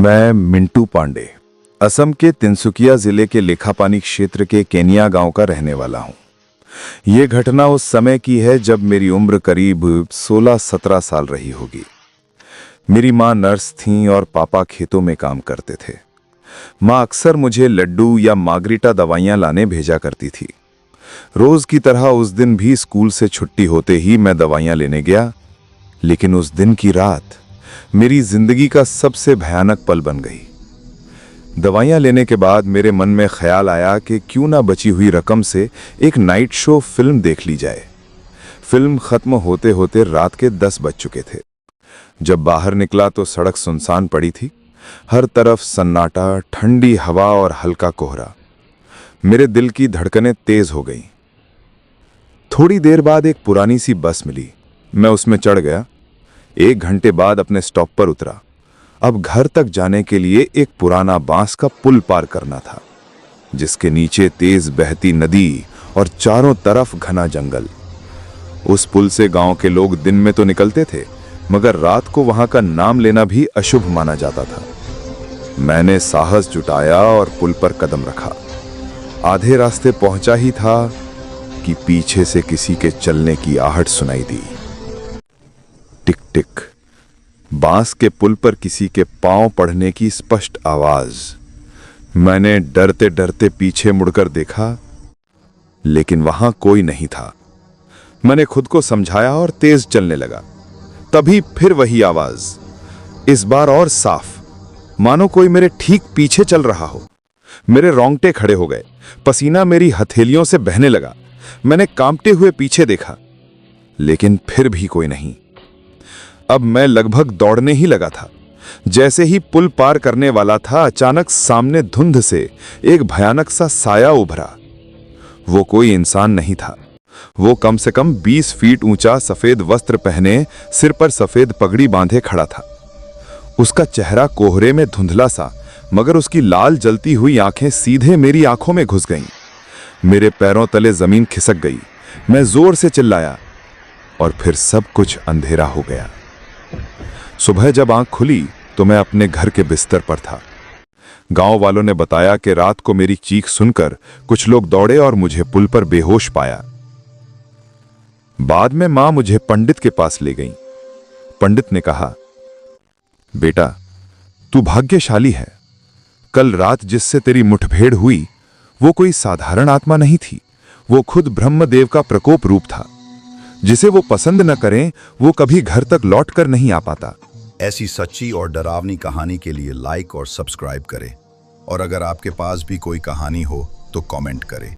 मैं मिंटू पांडे असम के तिनसुकिया जिले के लेखापानी क्षेत्र के केनिया गांव का रहने वाला हूं। ये घटना उस समय की है जब मेरी उम्र करीब 16-17 साल रही होगी। मेरी मां नर्स थीं और पापा खेतों में काम करते थे। मां अक्सर मुझे लड्डू या मार्गरीटा दवाइयां लाने भेजा करती थी। रोज की तरह उस दिन भी स्कूल से छुट्टी होते ही मैं दवाइयां लेने गया, लेकिन उस दिन की रात मेरी जिंदगी का सबसे भयानक पल बन गई। दवाइयां लेने के बाद मेरे मन में ख्याल आया कि क्यों ना बची हुई रकम से एक नाइट शो फिल्म देख ली जाए। फिल्म खत्म होते होते रात के 10 बज चुके थे। जब बाहर निकला तो सड़क सुनसान पड़ी थी। हर तरफ सन्नाटा, ठंडी हवा और हल्का कोहरा। मेरे दिल की धड़कनें तेज हो गईं। थोड़ी देर बाद एक पुरानी सी बस मिली। मैं उसमें चढ़ गया। 1 घंटे बाद अपने स्टॉप पर उतरा। अब घर तक जाने के लिए एक पुराना बांस का पुल पार करना था, जिसके नीचे तेज बहती नदी और चारों तरफ घना जंगल। उस पुल से गांव के लोग दिन में तो निकलते थे, मगर रात को वहां का नाम लेना भी अशुभ माना जाता था। मैंने साहस जुटाया और पुल पर कदम रखा। आधे रास्ते पहुंचा ही था कि पीछे से किसी के चलने की आहट सुनाई दी। टिक टिक। बांस के पुल पर किसी के पांव पड़ने की स्पष्ट आवाज। मैंने डरते डरते पीछे मुड़कर देखा, लेकिन वहां कोई नहीं था। मैंने खुद को समझाया और तेज चलने लगा। तभी फिर वही आवाज, इस बार और साफ, मानो कोई मेरे ठीक पीछे चल रहा हो। मेरे रोंगटे खड़े हो गए। पसीना मेरी हथेलियों से बहने लगा। मैंने कांपते हुए पीछे देखा, लेकिन फिर भी कोई नहीं। अब मैं लगभग दौड़ने ही लगा था। जैसे ही पुल पार करने वाला था, अचानक सामने धुंध से एक भयानक सा साया उभरा। वो कोई इंसान नहीं था। वो कम से कम 20 फीट ऊंचा, सफेद वस्त्र पहने, सिर पर सफेद पगड़ी बांधे खड़ा था। उसका चेहरा कोहरे में धुंधला सा, मगर उसकी लाल जलती हुई आंखें सीधे मेरी आंखों में घुस गईं। मेरे पैरों तले जमीन खिसक गई। मैं जोर से चिल्लाया और फिर सब कुछ अंधेरा हो गया। सुबह जब आंख खुली तो मैं अपने घर के बिस्तर पर था। गांव वालों ने बताया कि रात को मेरी चीख सुनकर कुछ लोग दौड़े और मुझे पुल पर बेहोश पाया। बाद में मां मुझे पंडित के पास ले गई। पंडित ने कहा, बेटा, तू भाग्यशाली है। कल रात जिससे तेरी मुठभेड़ हुई वो कोई साधारण आत्मा नहीं थी। वो खुद ब्रह्मदेव का प्रकोप रूप था। जिसे वो पसंद न करें, वो कभी घर तक लौट कर नहीं आ पाता। ऐसी सच्ची और डरावनी कहानी के लिए लाइक और सब्सक्राइब करें, और अगर आपके पास भी कोई कहानी हो तो कमेंट करें।